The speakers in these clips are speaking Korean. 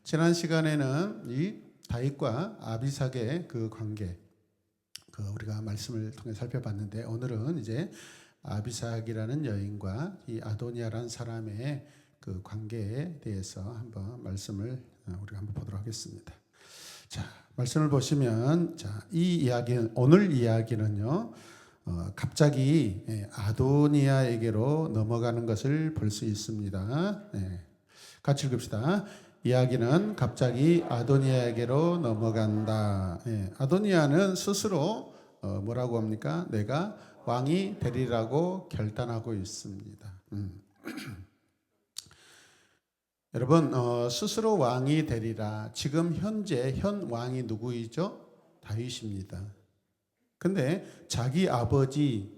지난 시간에는 이 다윗과 아비삭의 그 관계, 우리가 말씀을 통해 살펴봤는데, 오늘은 이제 아비삭이라는 여인과 이 아도니아라는 사람의 그 관계에 대해서 한번 말씀을 우리가 한번 보도록 하겠습니다. 자, 말씀을 보시면, 오늘 이야기는요, 갑자기 아도니아에게로 넘어가는 것을 볼 수 있습니다. 같이 읽읍시다. 이야기는 갑자기 아도니아에게로 넘어간다. 아도니아는 스스로 뭐라고 합니까? 내가 왕이 되리라고 결단하고 있습니다. 여러분, 스스로 왕이 되리라. 지금 현재 현 왕이 누구이죠? 다윗입니다. 근데 자기 아버지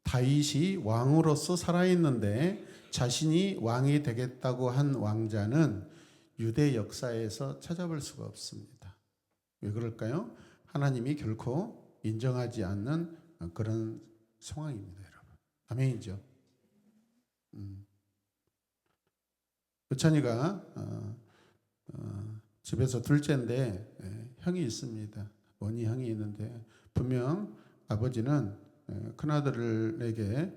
다윗이 왕으로서 살아있는데 자신이 왕이 되겠다고 한 왕자는 유대 역사에서 찾아볼 수가 없습니다. 왜 그럴까요? 하나님이 결코 인정하지 않는 그런 상황입니다, 여러분. 아멘이죠. 의찬이가 집에서 둘째인데 형이 있습니다. 원희 형이 있는데 분명 아버지는 큰아들에게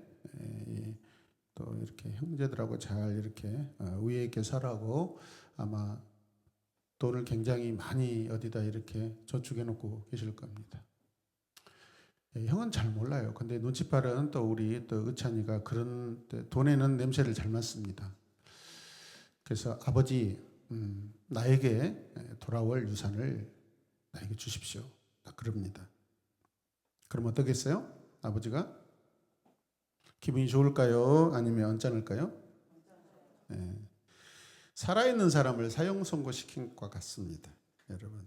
또 이렇게 형제들하고 잘 이렇게 위에 있게 살라고 아마 돈을 굉장히 많이 어디다 이렇게 저축해 놓고 계실 겁니다. 형은 잘 몰라요. 근데 눈치 빠른 또 우리 또 의찬이가 그런 돈에는 냄새를 잘 맡습니다. 그래서 아버지, 나에게 돌아올 유산을 나에게 주십시오. 딱 그럽니다. 그럼 어떻겠어요? 아버지가 기분이 좋을까요? 아니면 언짢을까요? 살아있는 사람을 사형 선고시킨 것과 같습니다. 여러분,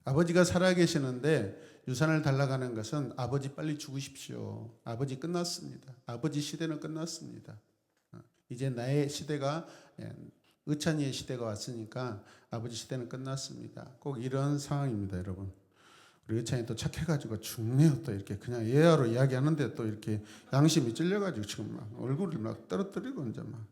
아버지가 살아계시는데 유산을 달라고 하는 것은 아버지 빨리 죽으십시오. 아버지 끝났습니다. 아버지 시대는 끝났습니다. 이제 나의 시대가, 의찬이의 시대가 왔으니까 아버지 시대는 끝났습니다. 꼭 이런 상황입니다, 여러분. 우리 의찬이 또 착해가지고 죽네요. 또 이렇게 그냥 예화로 이야기하는데 또 이렇게 양심이 찔려가지고 지금 막 얼굴을 막 떨어뜨리고 이제 막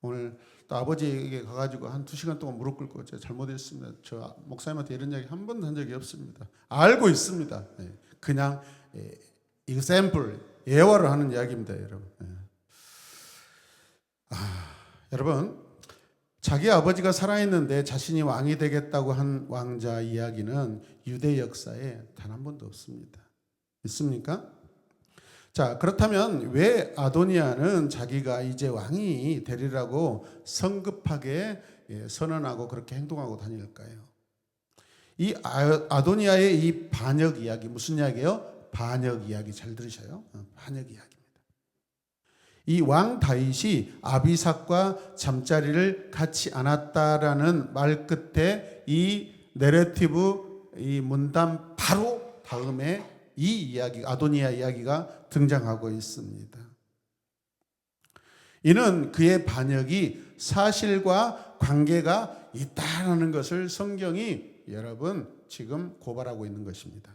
오늘 또 아버지에게 가가지고 한 2시간 동안 무릎 꿇고 제가 잘못했습니다. 저 목사님한테 이런 이야기 한 번도 한 적이 없습니다. 알고 있습니다. 그냥 example, 예화로 하는 이야기입니다, 여러분. 여러분, 자기 아버지가 살아있는데 자신이 왕이 되겠다고 한 왕자 이야기는 유대 역사에 단 한 번도 없습니다. 있습니까? 자, 그렇다면 왜 아도니아는 자기가 이제 왕이 되리라고 성급하게 선언하고 그렇게 행동하고 다닐까요? 이 아도니아의 이 반역 이야기, 무슨 이야기예요? 반역 이야기. 잘 들으셔요. 반역 이야기입니다. 이 왕 다윗이 아비삭과 잠자리를 갖지 않았다라는 말 끝에 이 내러티브, 이 문단 바로 다음에 이 이야기, 아도니아 이야기가 등장하고 있습니다. 이는 그의 반역이 사실과 관계가 있다는 것을 성경이 여러분 지금 고발하고 있는 것입니다.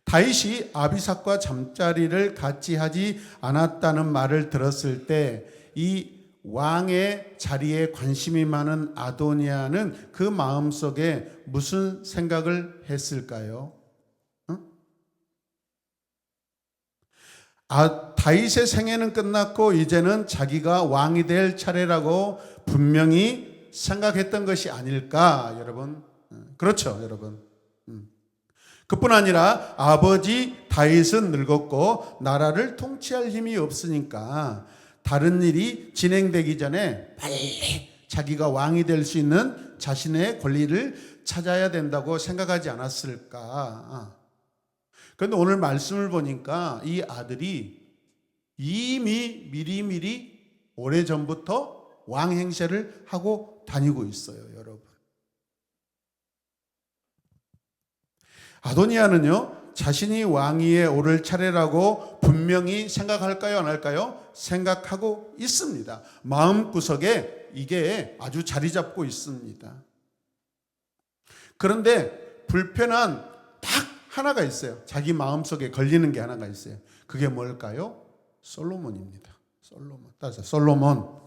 다윗이 아비삭과 잠자리를 같이 하지 않았다는 말을 들었을 때 이 왕의 자리에 관심이 많은 아도니아는 그 마음속에 무슨 생각을 했을까요? 다윗의 생애는 끝났고 이제는 자기가 왕이 될 차례라고 분명히 생각했던 것이 아닐까, 여러분. 그렇죠, 여러분. 그뿐 아니라 아버지 다윗은 늙었고 나라를 통치할 힘이 없으니까 다른 일이 진행되기 전에 빨리 자기가 왕이 될 수 있는 자신의 권리를 찾아야 된다고 생각하지 않았을까. 그런데 오늘 말씀을 보니까 이 아들이 이미 미리미리 오래전부터 왕 행세를 하고 다니고 있어요, 여러분. 아도니아는요, 자신이 왕위에 오를 차례라고 분명히 생각할까요, 안 할까요? 생각하고 있습니다. 마음구석에 이게 아주 자리 잡고 있습니다. 그런데 불편한 딱 하나가 있어요. 자기 마음속에 걸리는 게 하나가 있어요. 그게 뭘까요? 솔로몬입니다. 솔로몬. 따라서 솔로몬.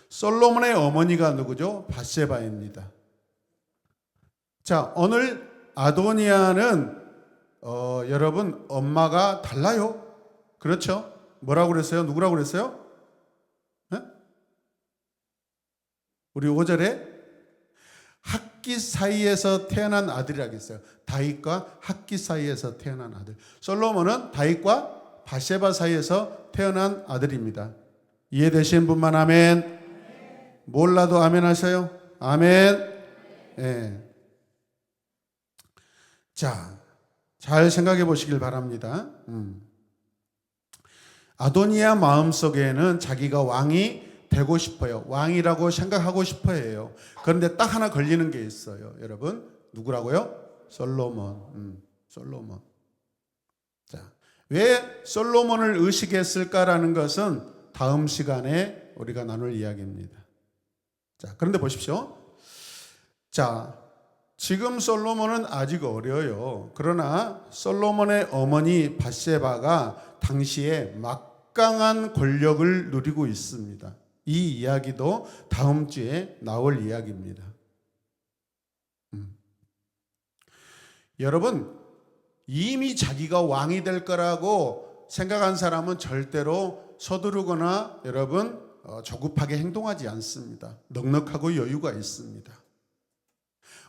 솔로몬의 어머니가 누구죠? 밧세바입니다. 자, 오늘 아도니아는 여러분 엄마가 달라요. 그렇죠? 뭐라고 그랬어요? 누구라고 그랬어요? 네? 우리 5절에 학기 사이에서 태어난 아들이라고 했어요. 다윗과 학기 사이에서 태어난 아들. 솔로몬은 다윗과 밧세바 사이에서 태어난 아들입니다. 이해되신 분만 아멘. 몰라도 아멘 하세요. 아멘. 네. 자, 잘 생각해 보시길 바랍니다. 아도니아 마음속에는 자기가 왕이 되고 싶어요. 왕이라고 생각하고 싶어 해요. 그런데 딱 하나 걸리는 게 있어요. 여러분, 누구라고요? 솔로몬. 솔로몬. 자, 왜 솔로몬을 의식했을까라는 것은 다음 시간에 우리가 나눌 이야기입니다. 자, 그런데 보십시오. 자, 지금 솔로몬은 아직 어려요. 그러나 솔로몬의 어머니 밧세바가 당시에 막강한 권력을 누리고 있습니다. 이 이야기도 다음 주에 나올 이야기입니다. 여러분, 이미 자기가 왕이 될 거라고 생각한 사람은 절대로 서두르거나 여러분 조급하게 행동하지 않습니다. 넉넉하고 여유가 있습니다.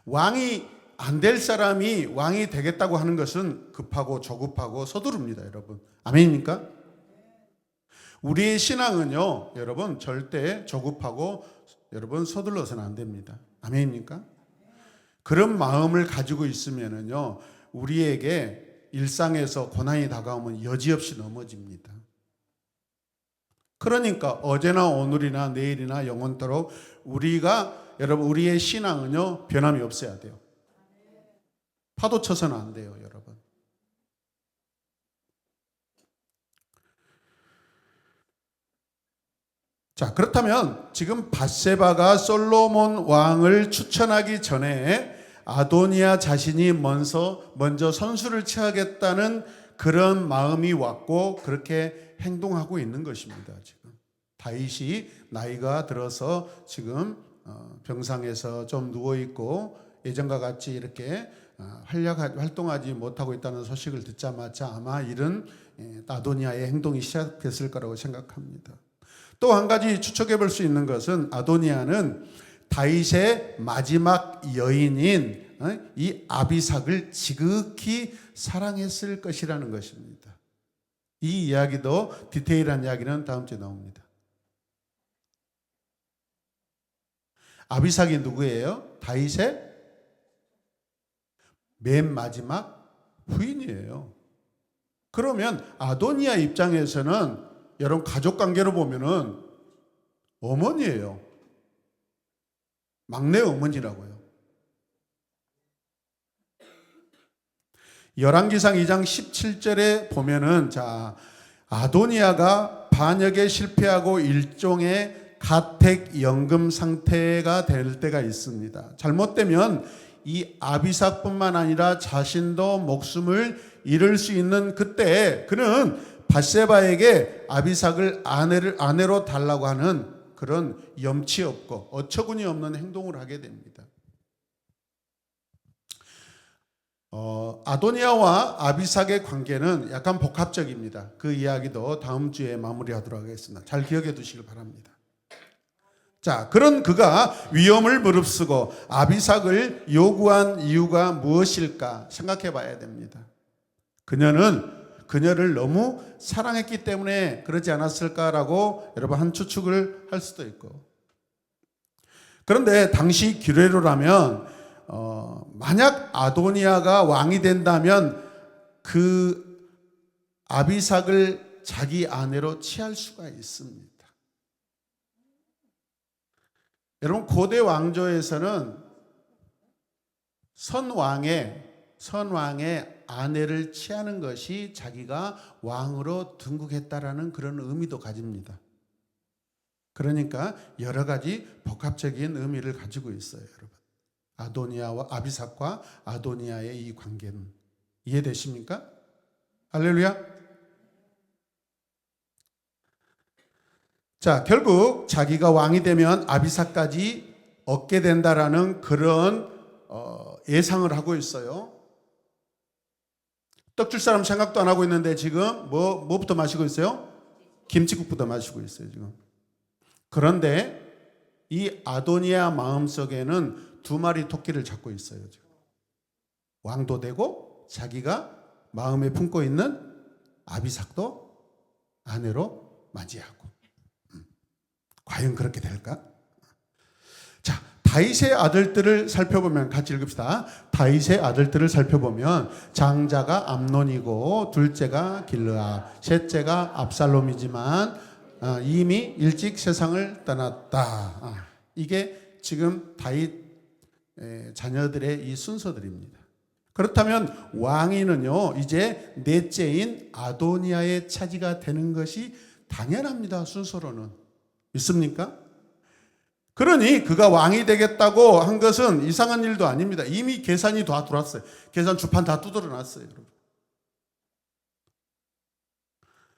왕이 안 될 사람이 왕이 되겠다고 하는 것은 급하고 조급하고 서두릅니다, 여러분. 아멘입니까? 우리의 신앙은요, 여러분 절대 조급하고 여러분 서둘러서는 안 됩니다. 아멘입니까? 그런 마음을 가지고 있으면은요, 우리에게 일상에서 고난이 다가오면 여지없이 넘어집니다. 그러니까 어제나 오늘이나 내일이나 영원토록 여러분 우리의 신앙은요 변함이 없어야 돼요. 파도 쳐서는 안 돼요, 여러분. 자, 그렇다면 지금 밧세바가 솔로몬 왕을 추천하기 전에 아도니아 자신이 먼저 선수를 취하겠다는 그런 마음이 왔고 그렇게 행동하고 있는 것입니다. 지금 다윗이 나이가 들어서 지금 병상에서 좀 누워 있고 예전과 같이 이렇게 활동하지 못하고 있다는 소식을 듣자마자 아마 이런 아도니아의 행동이 시작됐을 거라고 생각합니다. 또 한 가지 추측해 볼 수 있는 것은 아도니아는 다윗의 마지막 여인인 이 아비삭을 지극히 사랑했을 것이라는 것입니다. 이 이야기도 디테일한 이야기는 다음 주에 나옵니다. 아비삭이 누구예요? 다윗의 맨 마지막 부인이에요. 그러면 아도니아 입장에서는 여러분 가족 관계로 보면은 어머니예요. 막내 어머니라고요. 열왕기상 2장 17절에 보면은 자, 아도니아가 반역에 실패하고 일종의 가택 연금 상태가 될 때가 있습니다. 잘못되면 이 아비삭뿐만 아니라 자신도 목숨을 잃을 수 있는 그때 그는 밧세바에게 아비삭을 아내로 달라고 하는 그런 염치 없고 어처구니 없는 행동을 하게 됩니다. 아도니아와 아비삭의 관계는 약간 복합적입니다. 그 이야기도 다음 주에 마무리하도록 하겠습니다. 잘 기억해 두시길 바랍니다. 자, 그런 그가 위험을 무릅쓰고 아비삭을 요구한 이유가 무엇일까 생각해 봐야 됩니다. 그녀를 너무 사랑했기 때문에 그러지 않았을까라고 여러분 한 추측을 할 수도 있고. 그런데 당시 규례로라면 만약 아도니아가 왕이 된다면 그 아비삭을 자기 아내로 취할 수가 있습니다. 여러분 고대 왕조에서는 선왕의 아내를 취하는 것이 자기가 왕으로 등극했다라는 그런 의미도 가집니다. 그러니까 여러 가지 복합적인 의미를 가지고 있어요, 여러분. 아도니아와 아비삭과 아도니아의 이 관계는 자, 결국 자기가 왕이 되면 아비삭까지 얻게 된다라는 그런 예상을 하고 있어요. 떡 줄 사람 생각도 안 하고 있는데 지금 뭐부터 마시고 있어요? 김치국부터 마시고 있어요, 지금. 그런데 이 아도니아 마음속에는 두 마리 토끼를 잡고 있어요, 지금. 왕도 되고 자기가 마음에 품고 있는 아비삭도 아내로 맞이하고. 과연 그렇게 될까? 자, 다윗의 아들들을 살펴보면 같이 읽읍시다. 다윗의 아들들을 살펴보면 장자가 암논이고 둘째가 길르아, 셋째가 압살롬이지만 이미 일찍 세상을 떠났다. 이게 지금 다윗 자녀들의 이 순서들입니다. 그렇다면 왕위는요, 이제 넷째인 아도니아의 차지가 되는 것이 당연합니다. 순서로는. 믿습니까? 그러니 그가 왕이 되겠다고 한 것은 이상한 일도 아닙니다. 이미 계산이 다 들어왔어요. 계산 주판 다 두드려 놨어요, 여러분.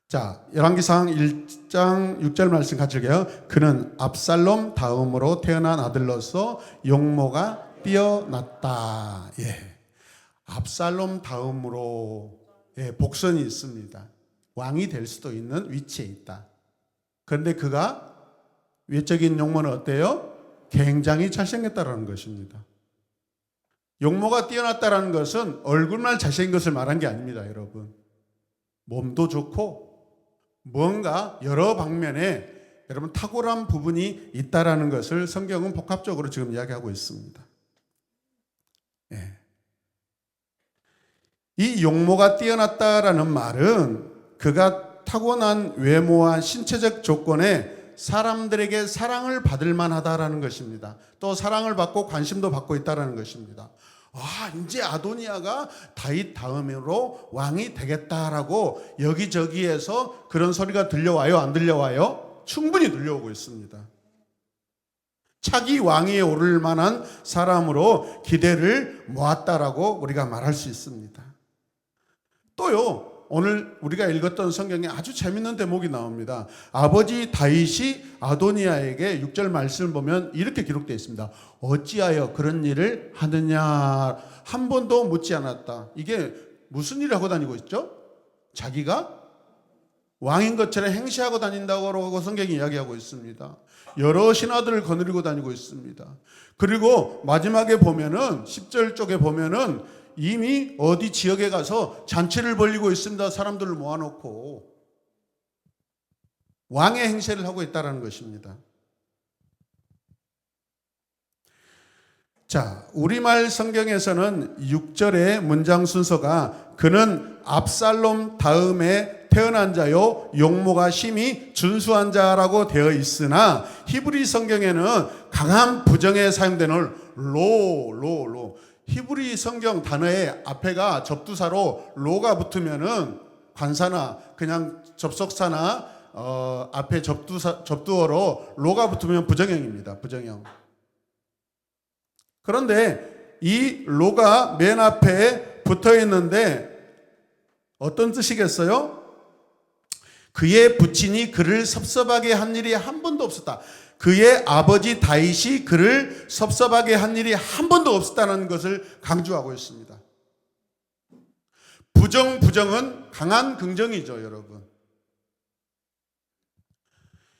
자, 열왕기상 1장 6절 말씀 같이 읽어요. 그는 압살롬 다음으로 태어난 아들로서 용모가 뛰어났다. 예. 압살롬 다음으로 복선이 있습니다. 왕이 될 수도 있는 위치에 있다. 그런데 그가 외적인 용모는 어때요? 굉장히 잘생겼다라는 것입니다. 용모가 뛰어났다라는 것은 얼굴만 잘생긴 것을 말한 게 아닙니다, 여러분. 몸도 좋고 뭔가 여러 방면에 여러분 탁월한 부분이 있다라는 것을 성경은 복합적으로 지금 이야기하고 있습니다. 예. 이 용모가 뛰어났다라는 말은 그가 타고난 외모와 신체적 조건에 사람들에게 사랑을 받을 만하다라는 것입니다. 또 사랑을 받고 관심도 받고 있다라는 것입니다. 이제 아도니아가 다윗 다음으로 왕이 되겠다라고 여기저기에서 그런 소리가 들려와요? 안 들려와요? 충분히 들려오고 있습니다. 차기 왕위에 오를 만한 사람으로 기대를 모았다라고 우리가 말할 수 있습니다. 또요, 오늘 우리가 읽었던 성경에 아주 재밌는 대목이 나옵니다. 아버지 다윗이 아도니아에게 6절 말씀을 보면 이렇게 기록되어 있습니다. 어찌하여 그런 일을 하느냐 한 번도 묻지 않았다. 이게 무슨 일을 하고 다니고 있죠? 자기가 왕인 것처럼 행시하고 다닌다고 성경이 이야기하고 있습니다. 여러 신하들을 거느리고 다니고 있습니다. 그리고 마지막에 보면은 10절 쪽에 보면은 이미 어디 지역에 가서 잔치를 벌이고 있습니다. 사람들을 모아놓고 왕의 행세를 하고 있다는 것입니다. 자, 우리말 성경에서는 6절의 문장 순서가 그는 압살롬 다음에 태어난 자요 용모가 심히 준수한 자라고 되어 있으나 히브리 성경에는 강한 부정에 사용되는 로 히브리 성경 단어의 앞에가 접두사로 로가 붙으면은 관사나 그냥 접속사나 앞에 접두어로 로가 붙으면 부정형입니다. 부정형. 그런데 이 로가 맨 앞에 붙어 있는데 어떤 뜻이겠어요? 그의 부친이 그를 섭섭하게 한 일이 한 번도 없었다. 그의 아버지 다윗이 그를 섭섭하게 한 일이 한 번도 없었다는 것을 강조하고 있습니다. 부정은 강한 긍정이죠, 여러분.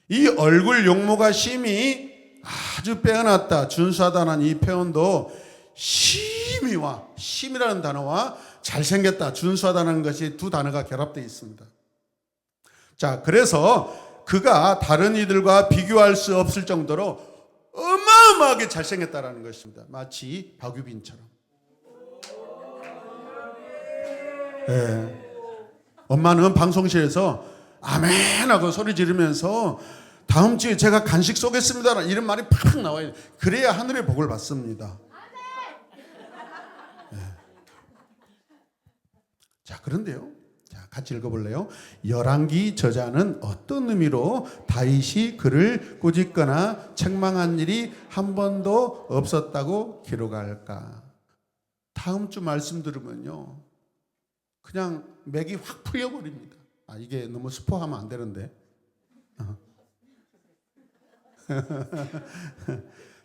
이 얼굴 용모가 심히 아주 빼어났다, 준수하다는 이 표현도 심이라는 단어와 잘생겼다, 준수하다는 것이 두 단어가 결합되어 있습니다. 자, 그래서 그가 다른 이들과 비교할 수 없을 정도로 어마어마하게 잘생겼다라는 것입니다. 마치 박유빈처럼. 네. 엄마는 방송실에서 아멘 하고 소리 지르면서 다음 주에 제가 간식 쏘겠습니다 이런 말이 팍 나와요. 그래야 하늘의 복을 받습니다. 네. 자, 그런데요, 같이 읽어볼래요? 열왕기 저자는 어떤 의미로 다윗이 그를 꾸짖거나 책망한 일이 한 번도 없었다고 기록할까? 다음 주 말씀 들으면요 그냥 맥이 확 풀려버립니다. 이게 너무 스포하면 안 되는데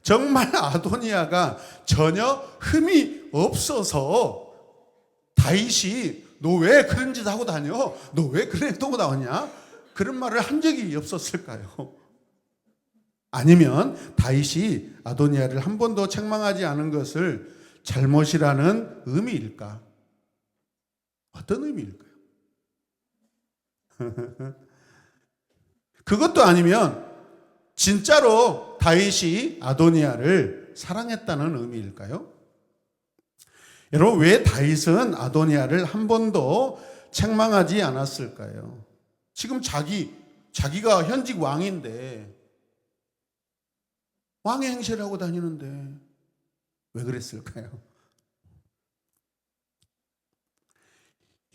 정말 아도니아가 전혀 흠이 없어서 다윗이 너 왜 그런 짓 하고 다녀? 너 왜 그런 행동을 하냐? 그런 말을 한 적이 없었을까요? 아니면 다윗이 아도니아를 한 번도 책망하지 않은 것을 잘못이라는 의미일까? 어떤 의미일까요? 그것도 아니면 진짜로 다윗이 아도니아를 사랑했다는 의미일까요? 여러분, 왜 다윗은 아도니아를 한 번도 책망하지 않았을까요? 지금 자기가 현직 왕인데 왕의 행세를 하고 다니는데 왜 그랬을까요?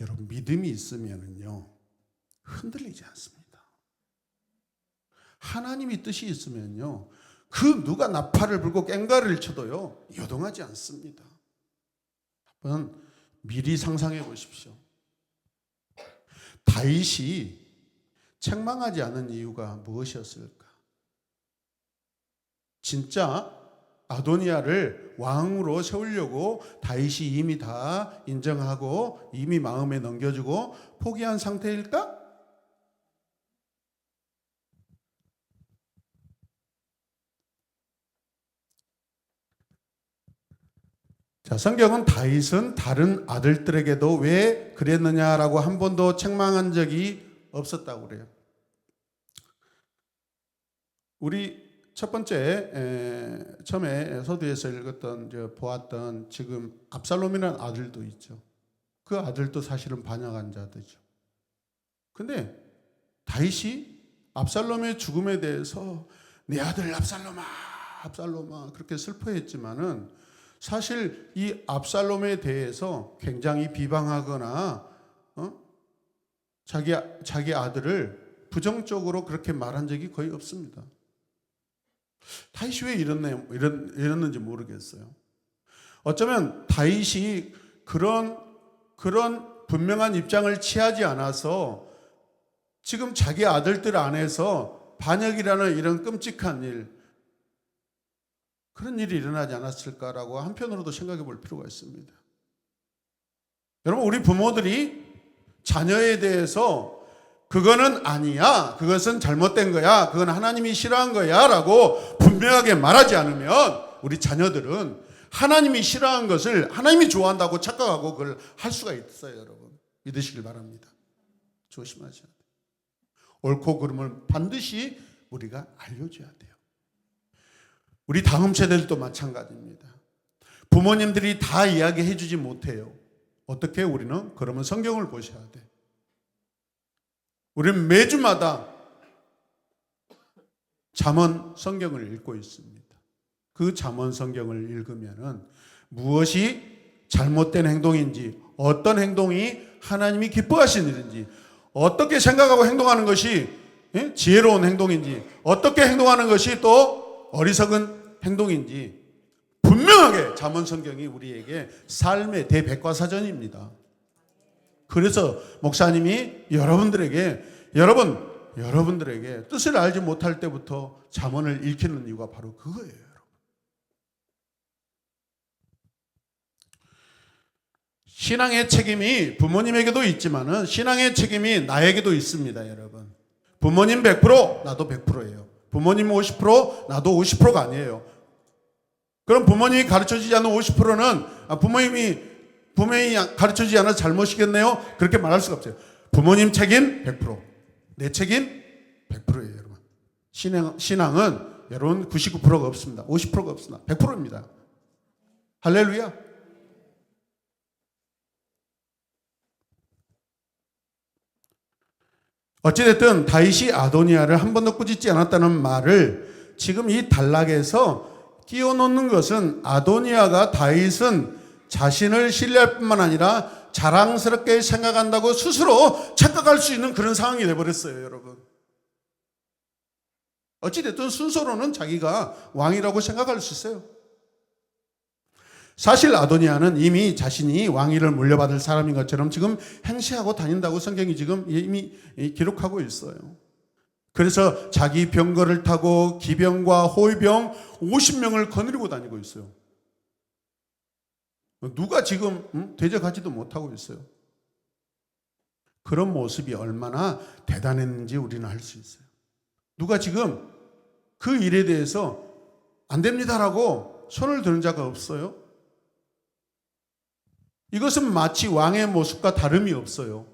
여러분, 믿음이 있으면요 흔들리지 않습니다. 하나님이 뜻이 있으면요 그 누가 나팔을 불고 꽹과를 쳐도요 요동하지 않습니다. 한번 미리 상상해 보십시오. 다윗이 책망하지 않은 이유가 무엇이었을까? 진짜 아도니아를 왕으로 세우려고 다윗이 이미 다 인정하고 이미 마음에 넘겨주고 포기한 상태일까? 자, 성경은 다윗은 다른 아들들에게도 왜 그랬느냐라고 한 번도 책망한 적이 없었다고 그래요. 우리 첫 번째 처음에 서두에서 읽었던 보았던 지금 압살롬이라는 아들도 있죠. 그 아들도 사실은 반역한 자들이죠. 근데 다윗이 압살롬의 죽음에 대해서 내 아들 압살롬아, 압살롬아 그렇게 슬퍼했지만은 사실 이 압살롬에 대해서 굉장히 비방하거나 자기 아들을 부정적으로 그렇게 말한 적이 거의 없습니다. 다윗이 왜 이랬는지 모르겠어요. 어쩌면 다윗이 그런 분명한 입장을 취하지 않아서 지금 자기 아들들 안에서 반역이라는 이런 끔찍한 일, 그런 일이 일어나지 않았을까라고 한편으로도 생각해 볼 필요가 있습니다. 여러분, 우리 부모들이 자녀에 대해서 그거는 아니야, 그것은 잘못된 거야, 그건 하나님이 싫어한 거야 라고 분명하게 말하지 않으면 우리 자녀들은 하나님이 싫어한 것을 하나님이 좋아한다고 착각하고 그걸 할 수가 있어요. 여러분, 믿으시길 바랍니다. 조심하셔야 돼요. 옳고 그름을 반드시 우리가 알려줘야 돼요. 우리 다음 세대들도 마찬가지입니다. 부모님들이 다 이야기해 주지 못해요. 어떻게? 우리는 그러면 성경을 보셔야 돼. 우리는 매주마다 잠언 성경을 읽고 있습니다. 그 잠언 성경을 읽으면은 무엇이 잘못된 행동인지, 어떤 행동이 하나님이 기뻐하시는 일인지, 어떻게 생각하고 행동하는 것이 지혜로운 행동인지, 어떻게 행동하는 것이 또 어리석은 행동인지 분명하게 잠언 성경이 우리에게 삶의 대백과사전입니다. 그래서 목사님이 여러분들에게 뜻을 알지 못할 때부터 잠언을 읽히는 이유가 바로 그거예요. 여러분. 신앙의 책임이 부모님에게도 있지만은 신앙의 책임이 나에게도 있습니다. 여러분, 부모님 100% 나도 100%예요. 부모님 50% 나도 50%가 아니에요. 그럼 부모님이 가르쳐주지 않는 50%는 부모님이 가르쳐주지 않아서 잘못이겠네요? 그렇게 말할 수가 없어요. 부모님 책임 100%, 내 책임 100%예요. 여러분, 신앙은 여러분 99%가 없습니다. 50%가 없습니다. 100%입니다. 할렐루야. 어찌됐든 다윗이 아도니아를 한 번도 꾸짖지 않았다는 말을 지금 이 단락에서 끼워놓는 것은 아도니아가 다윗은 자신을 신뢰할 뿐만 아니라 자랑스럽게 생각한다고 스스로 착각할 수 있는 그런 상황이 되어버렸어요. 여러분, 어찌됐든 순서로는 자기가 왕이라고 생각할 수 있어요. 사실 아도니아는 이미 자신이 왕위를 물려받을 사람인 것처럼 지금 행세하고 다닌다고 성경이 지금 이미 기록하고 있어요. 그래서 자기 병거를 타고 기병과 호위병 50명을 거느리고 다니고 있어요. 누가 지금 대적하지도 못하고 있어요. 그런 모습이 얼마나 대단했는지 우리는 알 수 있어요. 누가 지금 그 일에 대해서 안 됩니다라고 손을 드는 자가 없어요. 이것은 마치 왕의 모습과 다름이 없어요.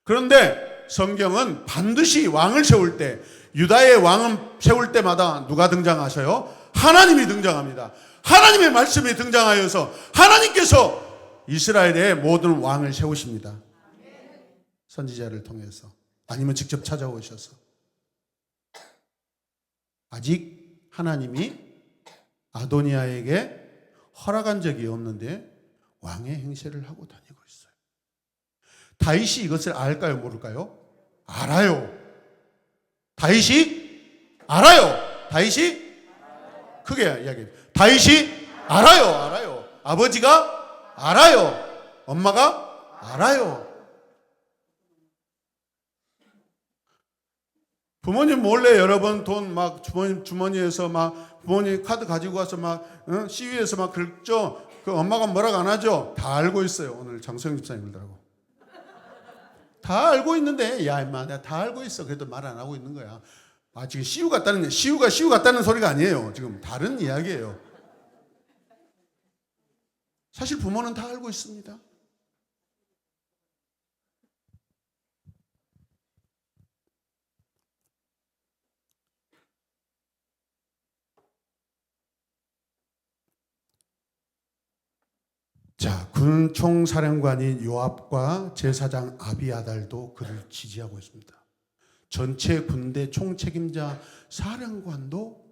그런데 성경은 반드시 왕을 세울 때, 유다의 왕은 세울 때마다 누가 등장하셔요? 하나님이 등장합니다. 하나님의 말씀이 등장하여서 하나님께서 이스라엘의 모든 왕을 세우십니다. 선지자를 통해서, 아니면 직접 찾아오셔서. 아직 하나님이 아도니아에게 허락한 적이 없는데 왕의 행세를 하고 다니고 있어요. 다윗이 이것을 알까요, 모를까요? 알아요. 다윗이 알아요. 다윗이 크게 이야기해요. 다윗이 알아요. 아버지가 알아요. 엄마가 알아요. 부모님 몰래 여러 번 돈 막 주머니에서 막 부모님 카드 가지고 와서 막 시위에서 막 긁죠. 그 엄마가 뭐라고 안 하죠. 다 알고 있어요. 오늘 장소영 집사님 그러더라고. 다 알고 있는데, 야 임마 내가 다 알고 있어. 그래도 말 안 하고 있는 거야. 아 지금 시우 같다는 소리가 아니에요. 지금 다른 이야기예요. 사실 부모는 다 알고 있습니다. 자, 군 총사령관인 요압과 제사장 아비아달도 그를 지지하고 있습니다. 전체 군대 총책임자 사령관도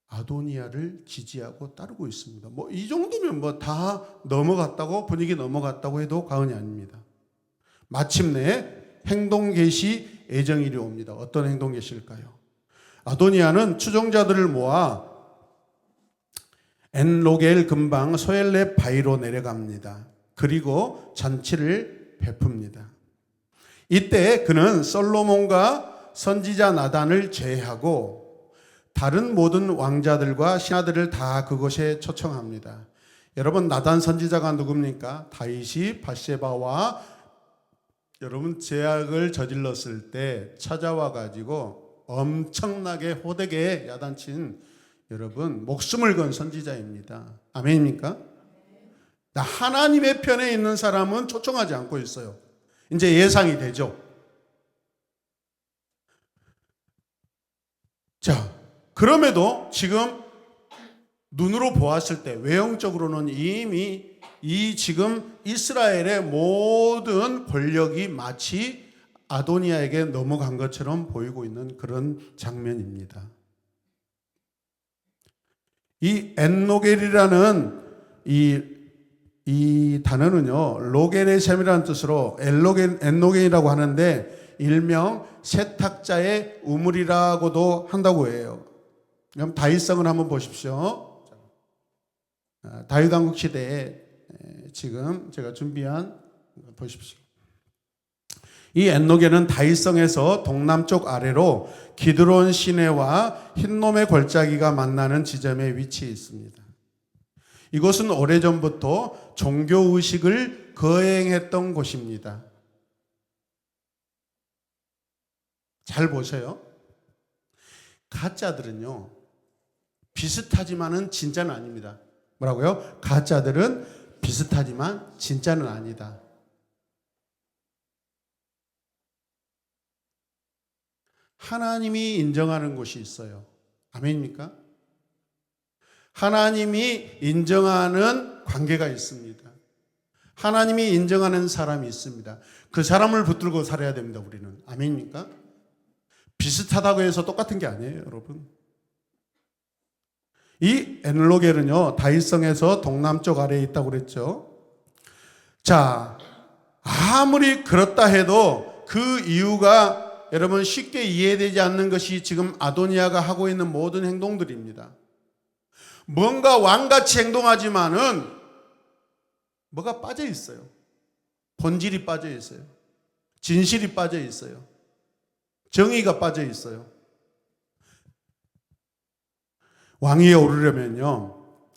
아도니아를 지지하고 따르고 있습니다. 뭐 이 정도면 뭐 다 넘어갔다고, 분위기 넘어갔다고 해도 과언이 아닙니다. 마침내 행동 개시 예정일이 옵니다. 어떤 행동 개시일까요? 아도니아는 추종자들을 모아 엔로겔 근방 소엘렙 바위로 내려갑니다. 그리고 잔치를 베풉니다. 이때 그는 솔로몬과 선지자 나단을 제외하고 다른 모든 왕자들과 신하들을 다 그곳에 초청합니다. 여러분, 나단 선지자가 누굽니까? 다윗이 밧세바와 여러분 죄악을 저질렀을 때 찾아와 가지고 엄청나게 호되게 야단친 여러분 목숨을 건 선지자입니다. 아멘입니까? 하나님의 편에 있는 사람은 초청하지 않고 있어요. 이제 예상이 되죠. 자, 그럼에도 지금 눈으로 보았을 때 외형적으로는 이미 이 지금 이스라엘의 모든 권력이 마치 아도니아에게 넘어간 것처럼 보이고 있는 그런 장면입니다. 이 엔로겔이라는 이 단어는요, 로겔의 셈이라는 뜻으로 엔로겔이라고 하는데 일명 세탁자의 우물이라고도 한다고 해요. 그럼 다윗성을 한번 보십시오. 다윗 왕국 시대에 지금 제가 준비한 보십시오. 이 엔로겔은 다윗성에서 동남쪽 아래로 기드론 시내와 흰놈의 골짜기가 만나는 지점에 위치해 있습니다. 이곳은 오래전부터 종교의식을 거행했던 곳입니다. 잘 보세요. 가짜들은요, 비슷하지만은 진짜는 아닙니다. 뭐라고요? 가짜들은 비슷하지만 진짜는 아니다. 하나님이 인정하는 곳이 있어요. 아멘입니까? 하나님이 인정하는 관계가 있습니다. 하나님이 인정하는 사람이 있습니다. 그 사람을 붙들고 살아야 됩니다, 우리는. 아멘입니까? 비슷하다고 해서 똑같은 게 아니에요, 여러분. 이 엔로겔은요, 다윗성에서 동남쪽 아래에 있다고 그랬죠. 자, 아무리 그렇다 해도 그 이유가 여러분 쉽게 이해되지 않는 것이 지금 아도니아가 하고 있는 모든 행동들입니다. 뭔가 왕같이 행동하지만은 뭐가 빠져 있어요. 본질이 빠져 있어요. 진실이 빠져 있어요. 정의가 빠져 있어요. 왕위에 오르려면요,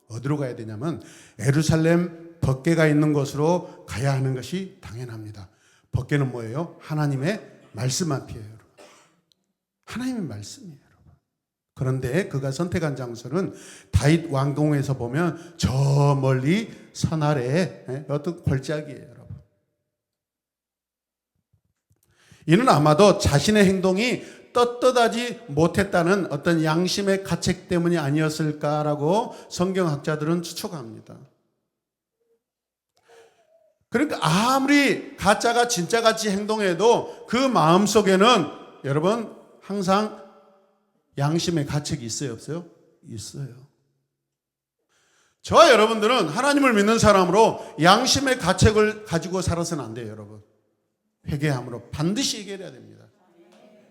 어디로 가야 되냐면 예루살렘 법궤가 있는 곳으로 가야 하는 것이 당연합니다. 법궤는 뭐예요? 하나님의 말씀 앞이에요, 여러분. 하나님의 말씀이에요, 여러분. 그런데 그가 선택한 장소는 다윗 왕궁에서 보면 저 멀리 산 아래에 어떤 골짜기예요, 여러분. 이는 아마도 자신의 행동이 떳떳하지 못했다는 어떤 양심의 가책 때문이 아니었을까라고 성경학자들은 추측합니다. 그러니까 아무리 가짜가 진짜같이 행동해도 그 마음속에는 여러분 항상 양심의 가책이 있어요, 없어요? 있어요. 저와 여러분들은 하나님을 믿는 사람으로 양심의 가책을 가지고 살아서는 안 돼요, 여러분. 회개함으로 반드시 해결해야 됩니다.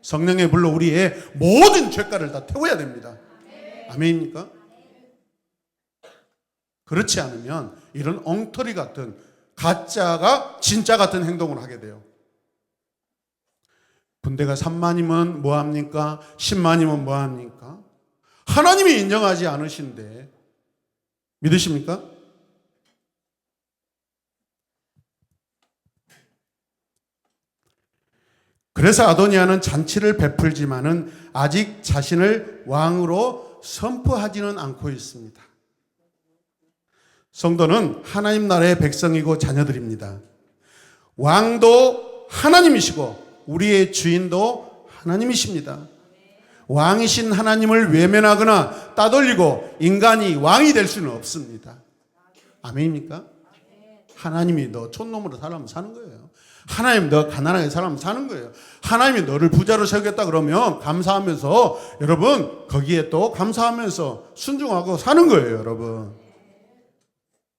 성령의 불로 우리의 모든 죄가를 다 태워야 됩니다. 아멘입니까? 그렇지 않으면 이런 엉터리 같은 가짜가 진짜 같은 행동을 하게 돼요. 군대가 3만이면 뭐합니까? 10만이면 뭐합니까? 하나님이 인정하지 않으신데 믿으십니까? 그래서 아도니아는 잔치를 베풀지만은 아직 자신을 왕으로 선포하지는 않고 있습니다. 성도는 하나님 나라의 백성이고 자녀들입니다. 왕도 하나님이시고 우리의 주인도 하나님이십니다. 왕이신 하나님을 외면하거나 따돌리고 인간이 왕이 될 수는 없습니다. 아멘입니까? 하나님이 너 촌놈으로 살아면 사는 거예요. 하나님 너 가난하게 살아면 사는 거예요. 하나님이 너를 부자로 세우겠다 그러면 감사하면서 여러분 거기에 또 감사하면서 순종하고 사는 거예요, 여러분.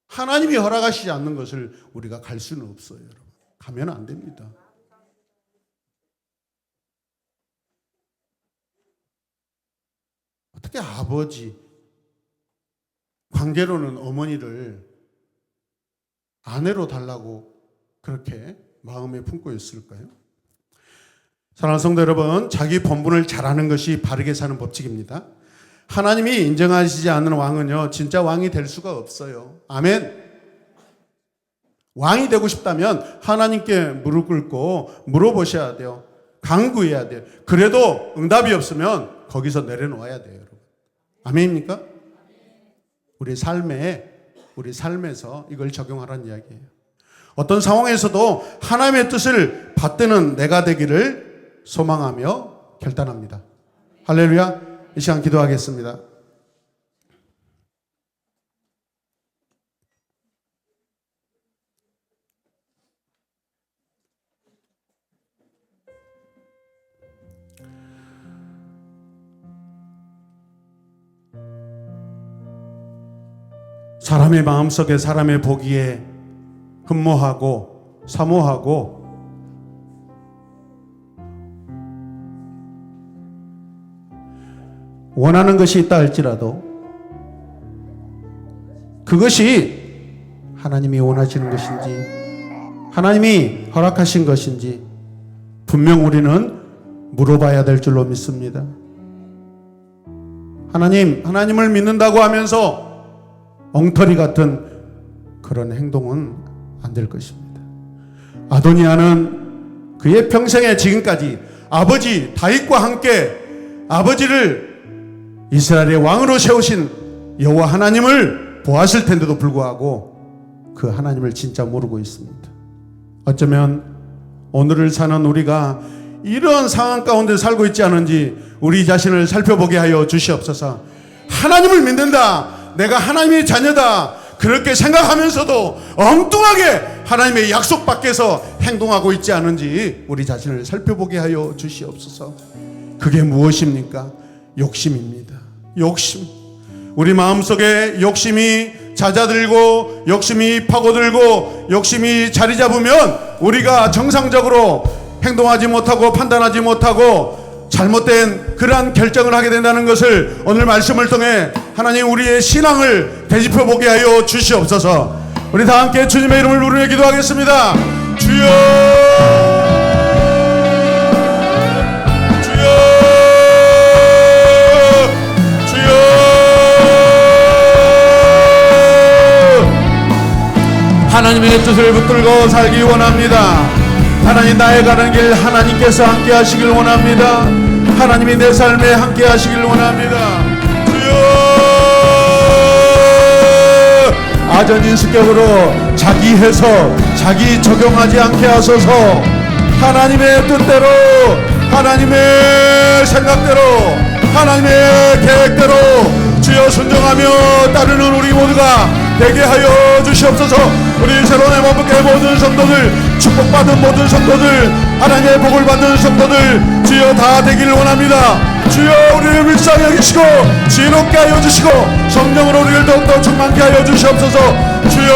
하나님이 허락하시지 않는 것을 우리가 갈 수는 없어요, 여러분. 가면 안 됩니다. 어떻게 아버지, 관계로는 어머니를 아내로 달라고 그렇게 마음에 품고 있을까요? 사랑하는 성도 여러분, 자기 본분을 잘하는 것이 바르게 사는 법칙입니다. 하나님이 인정하시지 않는 왕은요, 진짜 왕이 될 수가 없어요. 아멘. 왕이 되고 싶다면 하나님께 무릎 꿇고 물어보셔야 돼요. 간구해야 돼요. 그래도 응답이 없으면 거기서 내려놓아야 돼요, 여러분. 아멘입니까? 우리 삶에서 이걸 적용하라는 이야기예요. 어떤 상황에서도 하나님의 뜻을 받드는 내가 되기를 소망하며 결단합니다. 할렐루야. 이 시간 기도하겠습니다. 사람의 마음속에 사람의 보기에 흠모하고 사모하고 원하는 것이 있다 할지라도 그것이 하나님이 원하시는 것인지 하나님이 허락하신 것인지 분명 우리는 물어봐야 될 줄로 믿습니다. 하나님을 믿는다고 하면서 엉터리 같은 그런 행동은 안 될 것입니다. 아도니아는 그의 평생에 지금까지 아버지 다윗과 함께 아버지를 이스라엘의 왕으로 세우신 여호와 하나님을 보았을 텐데도 불구하고 그 하나님을 진짜 모르고 있습니다. 어쩌면 오늘을 사는 우리가 이런 상황 가운데 살고 있지 않은지 우리 자신을 살펴보게 하여 주시옵소서. 하나님을 믿는다, 내가 하나님의 자녀다, 그렇게 생각하면서도 엉뚱하게 하나님의 약속 밖에서 행동하고 있지 않은지 우리 자신을 살펴보게 하여 주시옵소서. 그게 무엇입니까? 욕심입니다. 욕심. 우리 마음속에 욕심이 잦아들고 욕심이 파고들고 욕심이 자리 잡으면 우리가 정상적으로 행동하지 못하고 판단하지 못하고 잘못된 그러한 결정을 하게 된다는 것을 오늘 말씀을 통해 하나님 우리의 신앙을 되짚어 보게 하여 주시옵소서. 우리 다 함께 주님의 이름을 부르며 기도하겠습니다. 주여, 하나님의 뜻을 붙들고 살기 원합니다. 하나님, 나의 가는 길 하나님께서 함께 하시길 원합니다. 하나님이 내 삶에 함께 하시길 원합니다. 주여, 아전인수격으로 자기 해석, 자기 적용하지 않게 하소서. 하나님의 뜻대로, 하나님의 생각대로, 하나님의 계획대로 주여 순종하며 따르는 우리 모두가 되게 하여 주시옵소서. 우리 새로운 애원복의 모든 성도들, 축복받은 모든 성도들, 하나님의 복을 받는 성도들 주여 다 되기를 원합니다. 주여, 우리를 불쌍히 여기시고 지혜롭게 하여 주시고 성령으로 우리를 더욱더 충만케 하여 주시옵소서. 주여,